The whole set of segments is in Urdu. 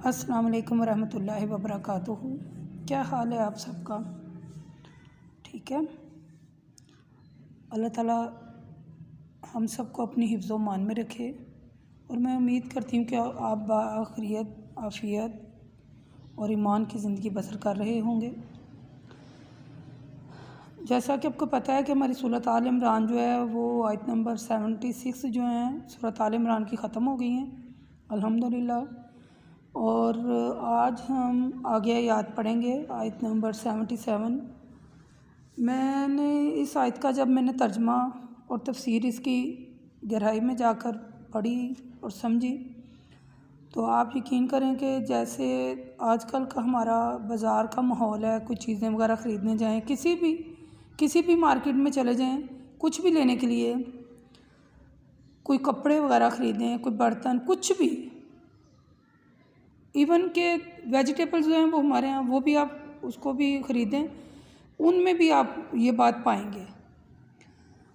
السلام علیکم ورحمۃ اللہ وبرکاتہ۔ کیا حال ہے آپ سب کا؟ ٹھیک ہے؟ اللہ تعالیٰ ہم سب کو اپنی حفظ و امان میں رکھے، اور میں امید کرتی ہوں کہ آپ بآخریت، عافیت اور ایمان کی زندگی بسر کر رہے ہوں گے۔ جیسا کہ آپ کو پتہ ہے کہ ہماری سورۃ آل عمران جو ہے وہ آیت نمبر 76 جو ہیں سورۃ آل عمران کی ختم ہو گئی ہیں الحمدللہ، اور آج ہم آگے آیات پڑھیں گے، آیت نمبر 77۔ میں نے اس آیت کا جب میں نے ترجمہ اور تفسیر اس کی گہرائی میں جا کر پڑھی اور سمجھی، تو آپ یقین کریں کہ جیسے آج کل کا ہمارا بازار کا ماحول ہے، کچھ چیزیں وغیرہ خریدنے جائیں، کسی بھی مارکیٹ میں چلے جائیں، کچھ بھی لینے کے لیے، کوئی کپڑے وغیرہ خریدیں، کوئی برتن، کچھ بھی، ایون کہ ویجیٹیبلز جو ہیں وہ ہمارے ہاں، وہ بھی آپ اس کو بھی خریدیں، ان میں بھی آپ یہ بات پائیں گے۔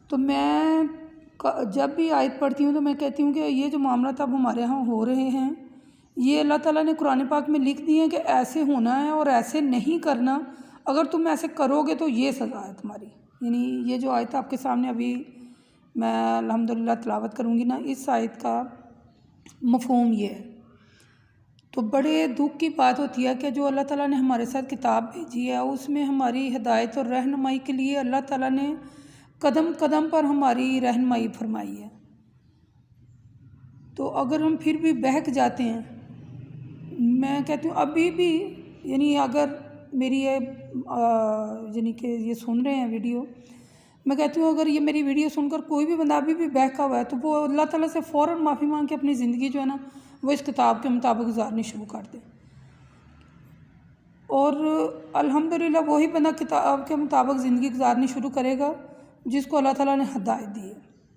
تو میں جب بھی آیت پڑھتی ہوں تو میں کہتی ہوں کہ یہ جو معاملات اب ہمارے ہاں ہو رہے ہیں، یہ اللہ تعالیٰ نے قرآن پاک میں لکھ دی ہیں کہ ایسے ہونا ہے اور ایسے نہیں کرنا، اگر تم ایسے کرو گے تو یہ سزا ہے تمہاری۔ یعنی یہ جو آیت آپ کے سامنے ابھی میں الحمدللہ تلاوت کروں گی نا، اس آیت کا مفہوم یہ ہے۔ تو بڑے دکھ کی بات ہوتی ہے کہ جو اللہ تعالیٰ نے ہمارے ساتھ کتاب بھیجی ہے، اس میں ہماری ہدایت اور رہنمائی کے لیے اللہ تعالیٰ نے قدم قدم پر ہماری رہنمائی فرمائی ہے، تو اگر ہم پھر بھی بہک جاتے ہیں، میں کہتی ہوں ابھی بھی، یعنی اگر میری یعنی کہ یہ سن رہے ہیں ویڈیو، میں کہتی ہوں اگر یہ میری ویڈیو سن کر کوئی بھی بندہ ابھی بھی بہکا ہوا ہے تو وہ اللہ تعالیٰ سے فوراً معافی مانگ کے اپنی زندگی جو ہے نا وہ اس کتاب کے مطابق گزارنی شروع کر دے، اور الحمدللہ وہی بندہ کتاب کے مطابق زندگی گزارنی شروع کرے گا جس کو اللہ تعالیٰ نے ہدایت دی ہے۔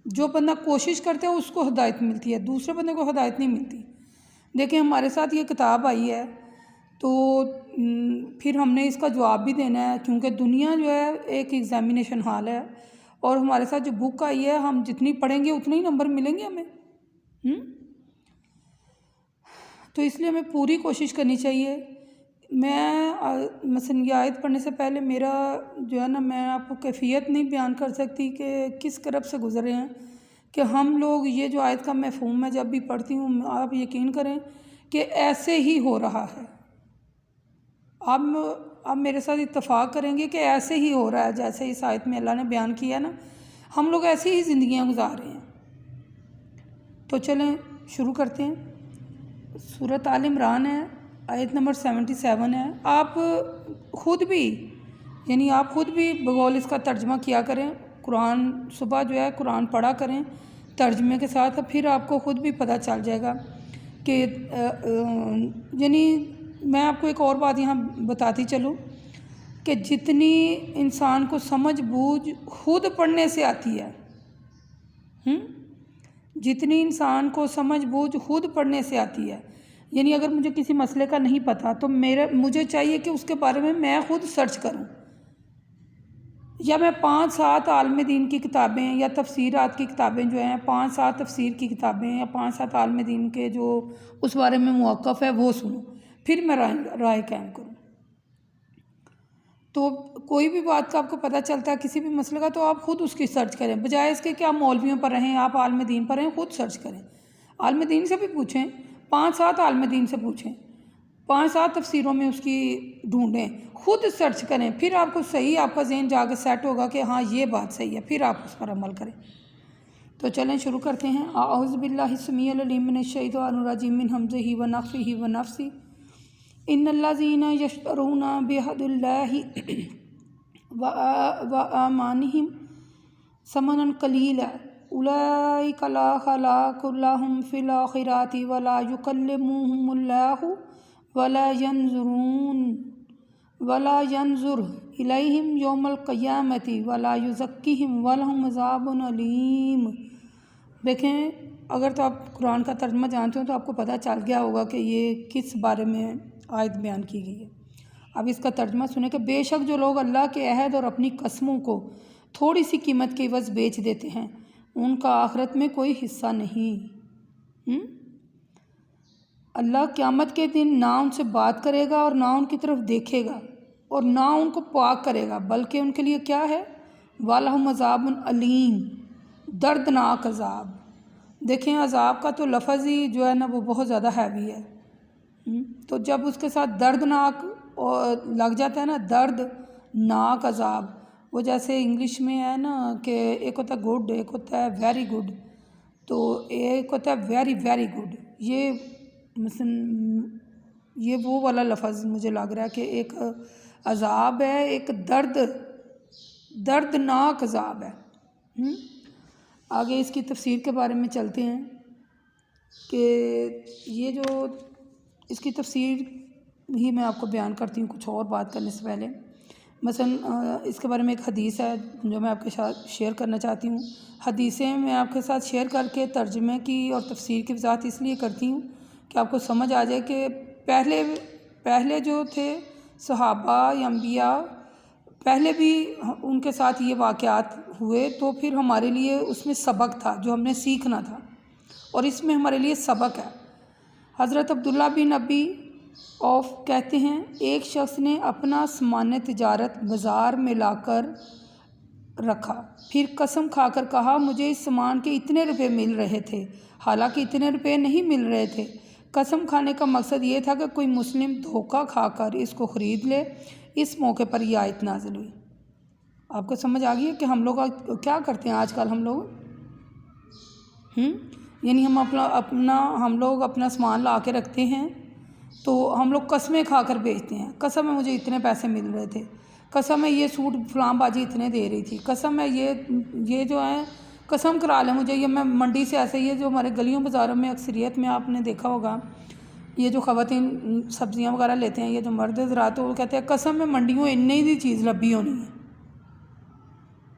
جو بندہ کوشش کرتا ہے اس کو ہدایت ملتی ہے، دوسرے بندے کو ہدایت نہیں ملتی۔ دیکھیں ہمارے ساتھ یہ کتاب آئی ہے تو پھر ہم نے اس کا جواب بھی دینا ہے، کیونکہ دنیا جو ہے ایک ایگزامینیشن ہال ہے، اور ہمارے ساتھ جو بک آئی ہے ہم جتنی پڑھیں گے اتنے ہی نمبر ملیں گے ہمیں۔ تو اس لیے ہمیں پوری کوشش کرنی چاہیے۔ میں مثلا یہ آیت پڑھنے سے پہلے میرا جو ہے نا، میں آپ کو کیفیت نہیں بیان کر سکتی کہ کس کرب سے گزرے ہیں کہ ہم لوگ یہ جو آیت کا مفہوم میں جب بھی پڑھتی ہوں، آپ یقین کریں کہ ایسے ہی ہو رہا ہے۔ آپ میرے ساتھ اتفاق کریں گے کہ ایسے ہی ہو رہا ہے جیسے اس آیت میں اللہ نے بیان کیا نا، ہم لوگ ایسی ہی زندگیاں گزار رہے ہیں۔ تو چلیں شروع کرتے ہیں۔ سورۃ آل عمران ہے، آیت نمبر 77 ہے۔ آپ خود بھی بغول اس کا ترجمہ کیا کریں، قرآن صبح جو ہے قرآن پڑھا کریں ترجمے کے ساتھ، پھر آپ کو خود بھی پتہ چل جائے گا کہ یعنی میں آپ کو ایک اور بات یہاں بتاتی چلوں کہ جتنی انسان کو سمجھ بوجھ خود پڑھنے سے آتی ہے، جتنی انسان کو سمجھ بوجھ خود پڑھنے سے آتی ہے، یعنی اگر مجھے کسی مسئلے کا نہیں پتہ تو مجھے چاہیے کہ اس کے بارے میں خود سرچ کروں، یا میں 5-7 عالم دین کی کتابیں یا تفسیرات کی کتابیں جو ہیں، 5-7 تفسیر کی کتابیں یا 5-7 عالم دین کے جو اس بارے میں موقف ہے وہ سنوں، پھر میں رائے قائم کروں۔ تو کوئی بھی بات کا آپ کو پتہ چلتا ہے کسی بھی مسئلے کا تو آپ خود اس کی سرچ کریں، بجائے اس کے کہ آپ مولویوں پر رہیں، آپ عالم دین پر رہیں، خود سرچ کریں، عالم دین سے بھی پوچھیں، 5-7 عالم دین سے پوچھیں، 5-7 تفسیروں میں اس کی ڈھونڈیں، خود سرچ کریں، پھر آپ کو صحیح آپ کا ذہن جا کے سیٹ ہوگا کہ ہاں یہ بات صحیح ہے، پھر آپ اس پر عمل کریں۔ تو چلیں شروع کرتے ہیں۔ اعوذ باللہ السمیع العلیم من الشیطان الرجیم من ہمزہ ونفخہ ونفثہ، ان الذین یشترون بعہد اللہ وایمانہم ثمنا قلیلا اولئک لا خلاق لہم فی الآخرۃ ولا یکلمہم اللہ ولا ینظر الیہم یوم القیامۃ ولا یزکیہم ولہم عذاب علیم۔ دیکھیں اگر تو آپ قرآن کا ترجمہ جانتے ہو تو آپ کو پتہ چل گیا ہوگا کہ یہ کس بارے میں آیت بیان کی گئی ہے۔ اب اس کا ترجمہ سنیں کہ بے شک جو لوگ اللہ کے عہد اور اپنی قسموں کو تھوڑی سی قیمت کے عوض بیچ دیتے ہیں، ان کا آخرت میں کوئی حصہ نہیں۔ اللہ قیامت کے دن نہ ان سے بات کرے گا اور نہ ان کی طرف دیکھے گا اور نہ ان کو پاک کرے گا، بلکہ ان کے لیے کیا ہے؟ وَلَهُمْ عَذَابٌ علیم، دردناک عذاب۔ دیکھیں عذاب کا تو لفظ ہی جو ہے نا وہ بہت زیادہ ہیوی ہے، تو جب اس کے ساتھ دردناک لگ جاتا ہے نا، دردناک عذاب، وہ جیسے انگلش میں ہے نا کہ ایک ہوتا ہے گڈ، ایک ہوتا ہے ویری گڈ، تو ایک ہوتا ہے ویری ویری گڈ، یہ مثلا یہ وہ والا لفظ مجھے لگ رہا ہے کہ ایک عذاب ہے، ایک دردناک عذاب ہے۔ آگے اس کی تفسیر کے بارے میں چلتے ہیں کہ یہ جو اس کی تفسیر ہی میں آپ کو بیان کرتی ہوں کچھ اور بات کرنے سے پہلے۔ مثلا اس کے بارے میں ایک حدیث ہے جو میں آپ کے ساتھ شیئر کرنا چاہتی ہوں۔ حدیثیں میں آپ کے ساتھ شیئر کر کے ترجمے کی اور تفسیر کی وضاحت اس لیے کرتی ہوں کہ آپ کو سمجھ آ جائے کہ پہلے جو تھے صحابہ یا انبیاء، پہلے بھی ان کے ساتھ یہ واقعات ہوئے، تو پھر ہمارے لیے اس میں سبق تھا جو ہم نے سیکھنا تھا، اور اس میں ہمارے لیے سبق ہے۔ حضرت عبداللہ بن ابی اوف کہتے ہیں ایک شخص نے اپنا سامان تجارت بازار میں لا کر رکھا، پھر قسم کھا کر کہا مجھے اس سامان کے اتنے روپے مل رہے تھے، حالانکہ اتنے روپے نہیں مل رہے تھے۔ قسم کھانے کا مقصد یہ تھا کہ کوئی مسلم دھوکہ کھا کر اس کو خرید لے۔ اس موقع پر یہ آیت نازل ہوئی۔ آپ کو سمجھ آ گئی ہے کہ ہم لوگ کیا کرتے ہیں آج کل؟ ہم لوگ یعنی ہم لوگ اپنا سامان لا کے رکھتے ہیں، تو ہم لوگ قسمیں کھا کر بیچتے ہیں۔ قسم ہے مجھے اتنے پیسے مل رہے تھے، قسم ہے یہ سوٹ فلاں باجی اتنے دے رہی تھی، قسم ہے یہ جو ہے قسم کرا لیں مجھے، یہ میں منڈی سے ایسے یہ جو ہمارے گلیوں بازاروں میں اکثریت میں آپ نے دیکھا ہوگا، یہ جو خواتین سبزیاں وغیرہ لیتے ہیں، یہ جو مرد حضرات وہ کہتے ہیں قسم میں منڈیوں اتنی دی چیز لبھی ہونی ہے،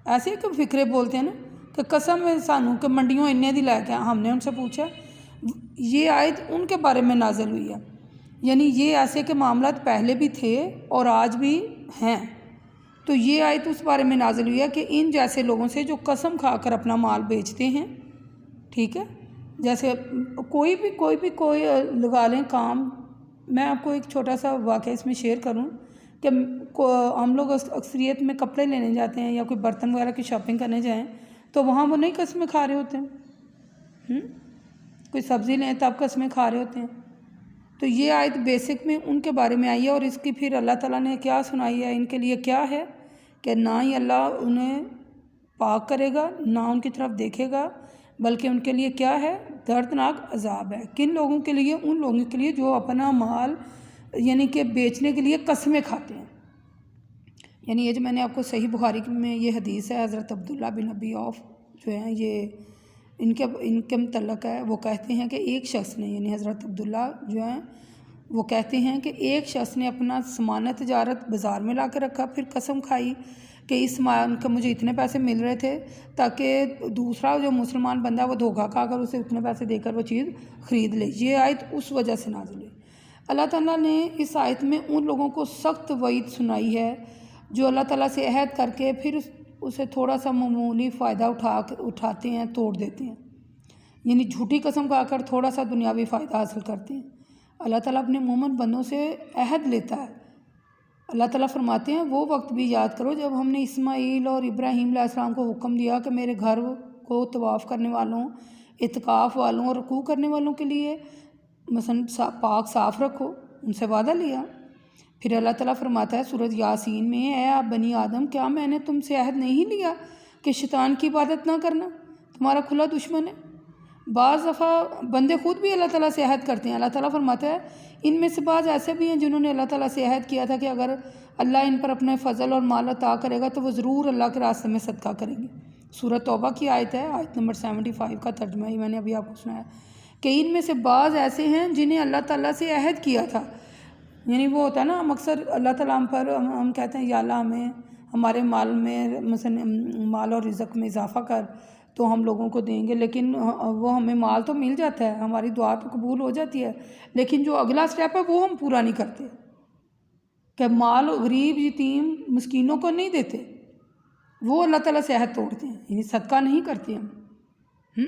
ایسے کہ فکرے بولتے ہیں نا کہ قسم میں سانوں کہ منڈیوں اتنے دی لے کے۔ ہم نے ان سے پوچھا، یہ آیت ان کے بارے میں نازل ہوئی ہے، یعنی یہ ایسے کہ معاملات پہلے بھی تھے اور آج بھی ہیں، تو یہ آیت اس بارے میں نازل ہوئی ہے کہ ان جیسے لوگوں سے جو قسم کھا کر اپنا مال بیچتے ہیں، ٹھیک ہے؟ جیسے کوئی لگا لیں کام۔ میں آپ کو ایک چھوٹا سا واقعہ اس میں شیئر کروں کہ ہم لوگ اکثریت میں کپڑے لینے جاتے ہیں یا کوئی برتن وغیرہ کی شاپنگ کرنے جائیں، تو وہاں وہ نہیں قسمیں کھا رہے ہوتے ہیں، کوئی سبزی لیں تب قسمیں کھا رہے ہوتے ہیں۔ تو یہ آیت بیسک میں ان کے بارے میں آئی ہے، اور اس کی پھر اللہ تعالیٰ نے کیا سنائی ہے، ان کے لیے کیا ہے کہ نہ ہی اللہ انہیں پاک کرے گا، نہ ان کی طرف دیکھے گا، بلکہ ان کے لیے کیا ہے؟ دردناک عذاب ہے۔ کن لوگوں کے لیے؟ ان لوگوں کے لیے جو اپنا مال یعنی کہ بیچنے کے لیے قسمیں کھاتے ہیں۔ یعنی یہ جو میں نے آپ کو صحیح بخاری میں یہ حدیث ہے، حضرت عبداللہ بن ابی اوف جو ہیں یہ ان کے متعلق ہے، وہ کہتے ہیں کہ ایک شخص نے، یعنی حضرت عبداللہ جو ہیں وہ کہتے ہیں کہ ایک شخص نے اپنا سامان تجارت بازار میں لا کے رکھا، پھر قسم کھائی کہ اس سامان کے مجھے اتنے پیسے مل رہے تھے، تاکہ دوسرا جو مسلمان بندہ وہ دھوکہ کھا کر اسے اتنے پیسے دے کر وہ چیز خرید لے۔ یہ آیت اس وجہ سے نازل ہوئی۔ اللہ تعالیٰ نے اس آیت میں ان لوگوں کو سخت وعید سنائی ہے جو اللہ تعالیٰ سے عہد کر کے پھر اسے تھوڑا سا معمولی فائدہ اٹھاتے ہیں، توڑ دیتے ہیں، یعنی جھوٹی قسم کھا کر تھوڑا سا دنیاوی فائدہ حاصل کرتے ہیں۔ اللہ تعالیٰ اپنے مومن بندوں سے عہد لیتا ہے۔ اللہ تعالیٰ فرماتے ہیں وہ وقت بھی یاد کرو جب ہم نے اسماعیل اور ابراہیم علیہ السلام کو حکم دیا کہ میرے گھر کو طواف کرنے والوں، اعتکاف والوں اور رکوع کرنے والوں کے لیے مثلا پاک صاف رکھو، ان سے وعدہ لیا۔ پھر اللہ تعالیٰ فرماتا ہے سورۃ یاسین میں، اے آپ بنی آدم کیا میں نے تم سے عہد نہیں لیا کہ شیطان کی عبادت نہ کرنا، تمہارا کھلا دشمن ہے۔ بعض دفعہ بندے خود بھی اللہ تعالیٰ سے عہد کرتے ہیں۔ اللہ تعالیٰ فرماتا ہے ان میں سے بعض ایسے بھی ہیں جنہوں نے اللہ تعالیٰ سے عہد کیا تھا کہ اگر اللہ ان پر اپنے فضل اور مال عطا کرے گا تو وہ ضرور اللہ کے راستے میں صدقہ کریں گے۔ سورۃ توبہ کی آیت ہے، آیت نمبر 75 کا ترجمہ ہی میں نے ابھی آپ کو سنایا کہ ان میں سے بعض ایسے ہیں جنہیں اللہ تعالیٰ سے عہد کیا تھا، یعنی وہ ہوتا ہے نا ہم اکثر اللہ تعالیٰ ہم پر ہم کہتے ہیں یا اللہ ہمیں ہمارے مال میں مثلا مال اور رزق میں اضافہ کر تو ہم لوگوں کو دیں گے، لیکن وہ ہمیں مال تو مل جاتا ہے، ہماری دعا تو قبول ہو جاتی ہے، لیکن جو اگلا سٹیپ ہے وہ ہم پورا نہیں کرتے کہ مال غریب یتیم مسکینوں کو نہیں دیتے، وہ اللہ تعالیٰ سے عہد توڑتے ہیں، یعنی صدقہ نہیں کرتے ہم۔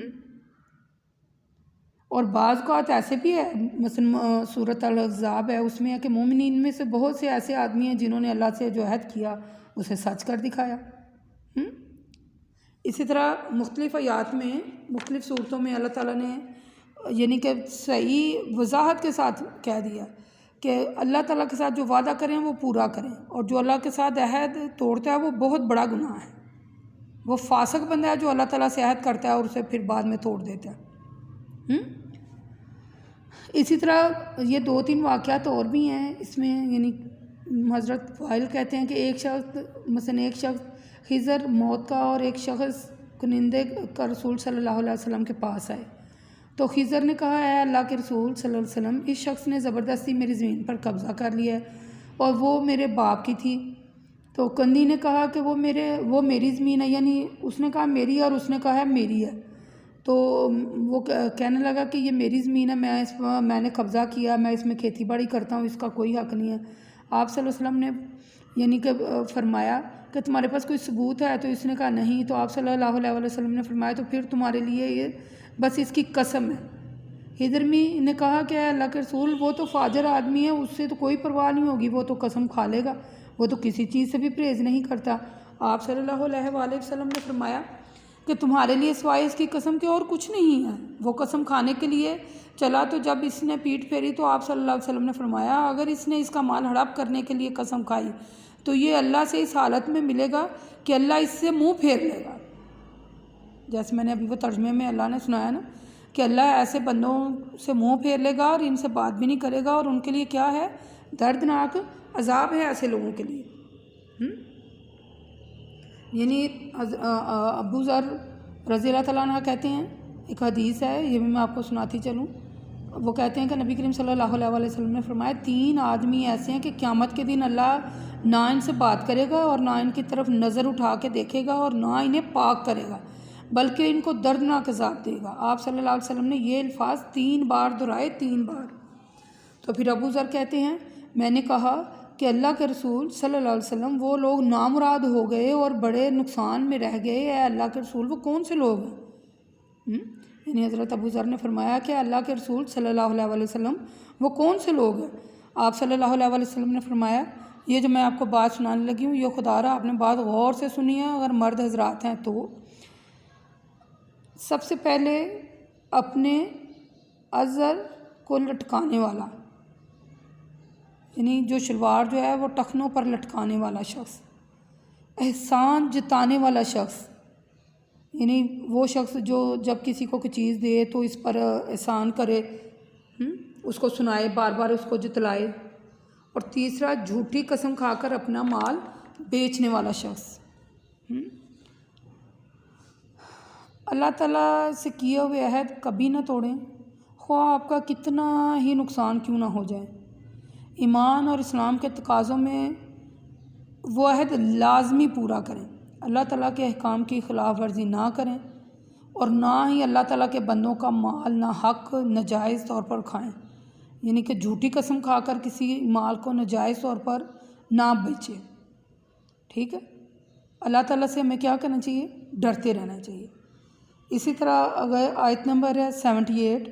اور بعض اوقات ایسے بھی ہے، مثلا سورۃ الاحزاب ہے، اس میں ہے کہ مومنین میں سے بہت سے ایسے آدمی ہیں جنہوں نے اللہ سے جو عہد کیا اسے سچ کر دکھایا۔ اسی طرح مختلف آیات میں مختلف صورتوں میں اللہ تعالیٰ نے یعنی کہ صحیح وضاحت کے ساتھ کہہ دیا کہ اللہ تعالیٰ کے ساتھ جو وعدہ کریں وہ پورا کریں، اور جو اللہ کے ساتھ عہد توڑتا ہے وہ بہت بڑا گناہ ہے، وہ فاسق بندہ ہے جو اللہ تعالیٰ سے عہد کرتا ہے اور اسے پھر بعد میں توڑ دیتا ہے۔ اسی طرح یہ 2-3 واقعات اور بھی ہیں اس میں، یعنی حضرت وائل کہتے ہیں کہ ایک شخص خضر موت کا اور ایک شخص کنندے کا رسول صلی اللہ علیہ وسلم کے پاس آئے، تو خضر نے کہا اے اللہ کے رسول صلی اللہ علیہ وسلم، اس شخص نے زبردستی میری زمین پر قبضہ کر لیا ہے اور وہ میرے باپ کی تھی۔ تو کندی نے کہا کہ وہ میری زمین ہے، یعنی اس نے کہا میری، اور اس نے کہا ہے میری ہے۔ تو وہ کہنے لگا کہ یہ میری زمین ہے، میں نے قبضہ کیا، میں اس میں کھیتی باڑی کرتا ہوں، اس کا کوئی حق نہیں ہے۔ آپ صلی اللہ علیہ وسلم نے یعنی کہ فرمایا کہ تمہارے پاس کوئی ثبوت ہے؟ تو اس نے کہا نہیں۔ تو آپ صلی اللہ علیہ وسلم نے فرمایا تو پھر تمہارے لیے یہ بس اس کی قسم ہے۔ ہدرمی نے کہا کہ اے اللہ کے رسول، وہ تو فاجر آدمی ہے، اس سے تو کوئی پرواہ نہیں ہوگی، وہ تو قسم کھا لے گا، وہ تو کسی چیز سے بھی پرہیز نہیں کرتا۔ آپ صلی اللہ علیہ وآلہ وسلم نے فرمایا کہ تمہارے لیے سوائے اس کی قسم کے اور کچھ نہیں ہے۔ وہ قسم کھانے کے لیے چلا، تو جب اس نے پیٹھ پھیری تو آپ صلی اللہ علیہ وسلم نے فرمایا اگر اس نے اس کا مال ہڑپ کرنے کے لیے قسم کھائی تو یہ اللہ سے اس حالت میں ملے گا کہ اللہ اس سے منہ پھیر لے گا، جیسے میں نے ابھی وہ ترجمے میں اللہ نے سنایا نا کہ اللہ ایسے بندوں سے منہ پھیر لے گا اور ان سے بات بھی نہیں کرے گا، اور ان کے لیے کیا ہے؟ دردناک عذاب ہے ایسے لوگوں کے لیے۔ یعنی ابو ذر رضی اللہ تعالیٰ عنہ کہتے ہیں، ایک حدیث ہے یہ بھی میں آپ کو سناتی چلوں، وہ کہتے ہیں کہ نبی کریم صلی اللہ علیہ وآلہ وسلم نے فرمایا 3 آدمی ایسے ہیں کہ قیامت کے دن اللہ نہ ان سے بات کرے گا اور نہ ان کی طرف نظر اٹھا کے دیکھے گا اور نہ انہیں پاک کرے گا، بلکہ ان کو دردناک عذاب دے گا۔ آپ صلی اللہ علیہ وسلم نے یہ الفاظ 3 بار دہرائے، 3 بار۔ تو پھر ابو ذر کہتے ہیں میں نے کہا کہ اللہ کے رسول صلی اللہ علیہ وسلم، وہ لوگ نامراد ہو گئے اور بڑے نقصان میں رہ گئے، اے اللہ کے رسول وہ کون سے لوگ ہیں؟ یعنی حضرت ابو ذر نے فرمایا کہ اللہ کے رسول صلی اللہ علیہ وآلہ وسلم وہ کون سے لوگ ہیں؟ آپ صلی اللہ علیہ وآلہ وسلم نے فرمایا یہ جو میں آپ کو بات سنانے لگی ہوں یہ خدا رہا آپ نے بات غور سے سنی ہے، اگر مرد حضرات ہیں تو سب سے پہلے اپنے ازر کو لٹکانے والا، یعنی جو شلوار جو ہے وہ ٹخنوں پر لٹکانے والا شخص، احسان جتانے والا شخص، یعنی وہ شخص جو جب کسی کو کوئی چیز دے تو اس پر احسان کرے، اس کو سنائے، بار بار اس کو جتلائے۔ اور تیسرا جھوٹی قسم کھا کر اپنا مال بیچنے والا شخص۔ اللہ تعالیٰ سے کیے ہوئے عہد کبھی نہ توڑیں، خواہ آپ کا کتنا ہی نقصان کیوں نہ ہو جائے۔ ایمان اور اسلام کے تقاضوں میں وہ عہد لازمی پورا کریں، اللہ تعالیٰ کے احکام کی خلاف ورزی نہ کریں، اور نہ ہی اللہ تعالیٰ کے بندوں کا مال نہ حق ناجائز طور پر کھائیں، یعنی کہ جھوٹی قسم کھا کر کسی مال کو ناجائز طور پر نہ بیچیں۔ ٹھیک ہے، اللہ تعالیٰ سے ہمیں کیا کرنا چاہیے؟ ڈرتے رہنا چاہیے۔ اسی طرح اگر آیت نمبر ہے 78،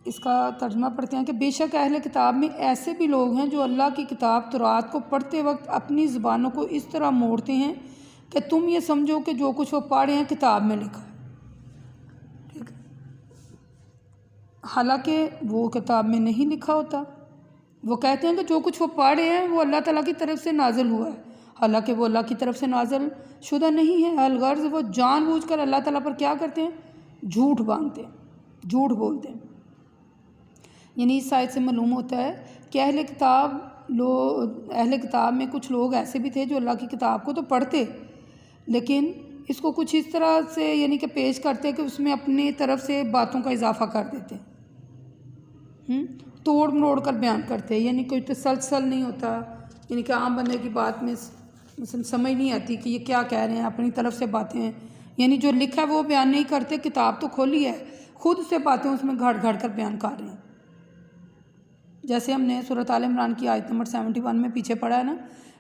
اس کا ترجمہ پڑھتے ہیں کہ بے شک اہل کتاب میں ایسے بھی لوگ ہیں جو اللہ کی کتاب تورات کو پڑھتے وقت اپنی زبانوں کو اس طرح موڑتے ہیں کہ تم یہ سمجھو کہ جو کچھ وہ پڑھے ہیں کتاب میں لکھا ہے، ٹھیک ہے، حالانکہ وہ کتاب میں نہیں لکھا ہوتا۔ وہ کہتے ہیں کہ جو کچھ وہ پڑھے ہیں وہ اللہ تعالیٰ کی طرف سے نازل ہوا ہے، حالانکہ وہ اللہ کی طرف سے نازل شدہ نہیں ہے۔ الغرض وہ جان بوجھ کر اللہ تعالیٰ پر کیا کرتے ہیں؟ جھوٹ باندھتے ہیں، جھوٹ بولتے ہیں۔ یعنی اس آیت سے معلوم ہوتا ہے کہ اہل کتاب میں کچھ لوگ ایسے بھی تھے جو اللہ کی کتاب کو تو پڑھتے، لیکن اس کو کچھ اس طرح سے یعنی کہ پیش کرتے کہ اس میں اپنی طرف سے باتوں کا اضافہ کر دیتے، توڑ مروڑ کر بیان کرتے، یعنی کوئی تسلسل نہیں ہوتا، یعنی کہ عام بندے کی بات میں مثلا سمجھ نہیں آتی کہ یہ کیا کہہ رہے ہیں، اپنی طرف سے باتیں ہیں، یعنی جو لکھا ہے وہ بیان نہیں کرتے، کتاب تو کھولی ہے، خود سے باتیں اس میں گھڑ گھڑ کر بیان کر رہے ہیں۔ جیسے ہم نے سورۃ آل عمران کی آیت نمبر 71 میں پیچھے پڑھا ہے نا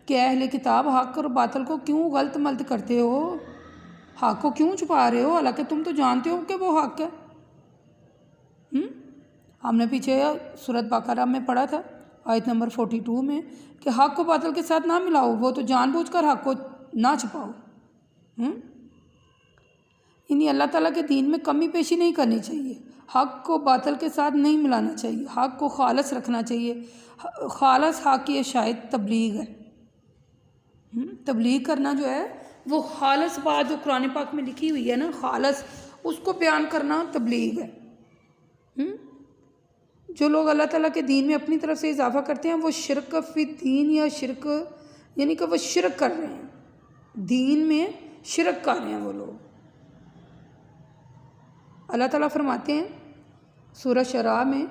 کہ اہل کتاب حق اور باطل کو کیوں غلط ملط کرتے ہو، حق کو کیوں چھپا رہے ہو، حالانکہ تم تو جانتے ہو کہ وہ حق ہے۔ ہم نے پیچھے سورۃ بقرہ میں پڑھا تھا آیت نمبر 42 میں کہ حق کو باطل کے ساتھ نہ ملاؤ، وہ تو جان بوجھ کر حق کو نہ چھپاؤ۔ یعنی اللہ تعالیٰ کے دین میں کمی پیشی نہیں کرنی چاہیے، حق کو باطل کے ساتھ نہیں ملانا چاہیے، حق کو خالص رکھنا چاہیے۔ خالص حق کی شاید تبلیغ ہے، تبلیغ کرنا جو ہے وہ خالص بات جو قرآن پاک میں لکھی ہوئی ہے نا، خالص اس کو بیان کرنا تبلیغ ہے۔ جو لوگ اللہ تعالیٰ کے دین میں اپنی طرف سے اضافہ کرتے ہیں وہ شرک فی دین، یا شرک یعنی کہ وہ شرک کر رہے ہیں، دین میں شرک کر رہے ہیں وہ لوگ۔ اللہ تعالیٰ فرماتے ہیں سورہ شعراء میں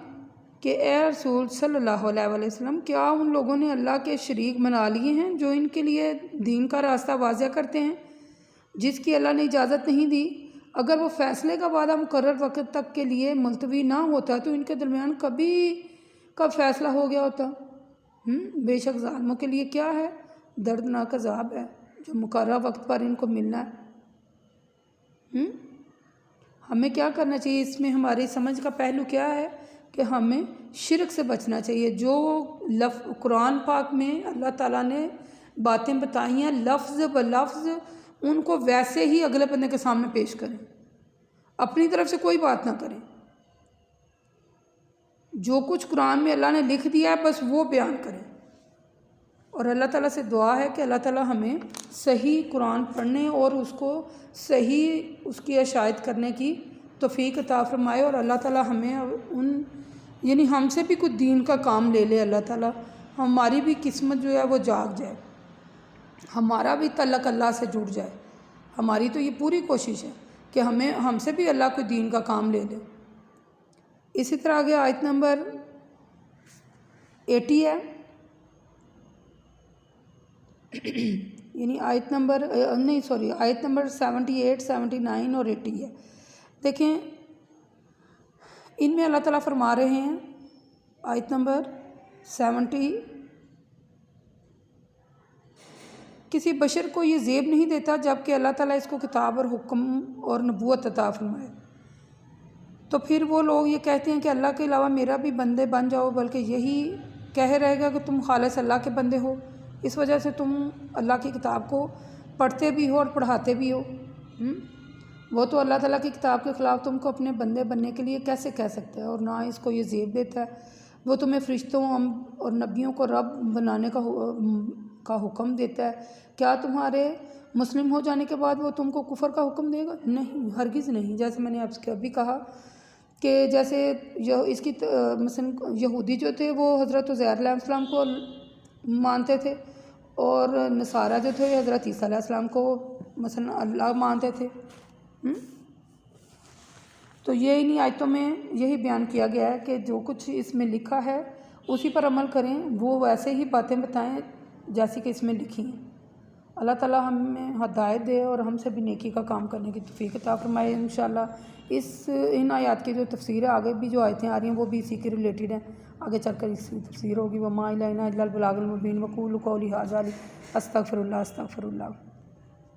کہ اے رسول صلی اللہ علیہ وسلم، کیا ان لوگوں نے اللہ کے شریک بنا لیے ہیں جو ان کے لیے دین کا راستہ واضح کرتے ہیں جس کی اللہ نے اجازت نہیں دی؟ اگر وہ فیصلے کا وعدہ مقرر وقت تک کے لیے ملتوی نہ ہوتا تو ان کے درمیان کب فیصلہ ہو گیا ہوتا۔ بے شک ظالموں کے لیے کیا ہے، دردناک عذاب ہے جو مقررہ وقت پر ان کو ملنا ہے۔ ہمیں کیا کرنا چاہیے، اس میں ہماری سمجھ کا پہلو کیا ہے کہ ہمیں شرک سے بچنا چاہیے۔ جو قرآن پاک میں اللہ تعالیٰ نے باتیں بتائی ہیں لفظ بلفظ ان کو ویسے ہی اگلے بندے کے سامنے پیش کریں، اپنی طرف سے کوئی بات نہ کریں۔ جو کچھ قرآن میں اللہ نے لکھ دیا ہے بس وہ بیان کریں، اور اللہ تعالیٰ سے دعا ہے کہ اللہ تعالیٰ ہمیں صحیح قرآن پڑھنے اور اس کو صحیح اس کی اشاعت کرنے کی توفیق عطا فرمائے، اور اللہ تعالیٰ ہمیں یعنی ہم سے بھی کچھ دین کا کام لے لے اللہ تعالیٰ، ہماری بھی قسمت جو ہے وہ جاگ جائے، ہمارا بھی تعلق اللہ سے جڑ جائے۔ ہماری تو یہ پوری کوشش ہے کہ ہم سے بھی اللہ کوئی دین کا کام لے لے۔ اسی طرح آگے آیت نمبر 80 ہے، یعنی آیت نمبر 78 79 اور 80 ہے۔ دیکھیں ان میں اللہ تعالیٰ فرما رہے ہیں آیت نمبر 70، کسی بشر کو یہ زیب نہیں دیتا جب کہ اللہ تعالیٰ اس کو کتاب اور حکم اور نبوت عطا فرمائے۔ تو پھر وہ لوگ یہ کہتے ہیں کہ اللہ کے علاوہ میرا بھی بندے بن جاؤ، بلکہ یہی کہہ رہے گا کہ تم خالص اللہ کے بندے ہو، اس وجہ سے تم اللہ کی کتاب کو پڑھتے بھی ہو اور پڑھاتے بھی ہو۔ وہ تو اللہ تعالیٰ کی کتاب کے خلاف تم کو اپنے بندے بننے کے لیے کیسے کہہ سکتا ہے، اور نہ اس کو یہ زیب دیتا ہے۔ وہ تمہیں فرشتوں اور نبیوں کو رب بنانے کا حکم دیتا ہے، کیا تمہارے مسلم ہو جانے کے بعد وہ تم کو کفر کا حکم دے گا؟ نہیں، ہرگز نہیں۔ جیسے میں نے آپ سے ابھی کہا کہ جیسے اس کی مثلا یہودی جو تھے وہ حضرت عزیر علیہ السلام کو مانتے تھے، اور نصارہ جو تھے حضرت عیسیٰ علیہ السلام کو مثلا اللہ مانتے تھے۔ تو یہ انہی آیتوں میں یہی بیان کیا گیا ہے کہ جو کچھ اس میں لکھا ہے اسی پر عمل کریں، وہ ویسے ہی باتیں بتائیں جیسی کہ اس میں لکھی ہیں۔ اللہ تعالیٰ ہمیں ہدایت دے اور ہم سے بھی نیکی کا کام کرنے کی توفیق عطا فرمائے۔ انشاءاللہ ان آیات کی جو تفسیر ہے، آگے بھی جو آیتیں آ رہی ہیں وہ بھی اسی کے ریلیٹڈ ہیں، آگے چل کر اس کی تفسیر ہوگی۔ وما الینا الا البلاغ المبین وقولوا قولی ھذا استغفر اللہ۔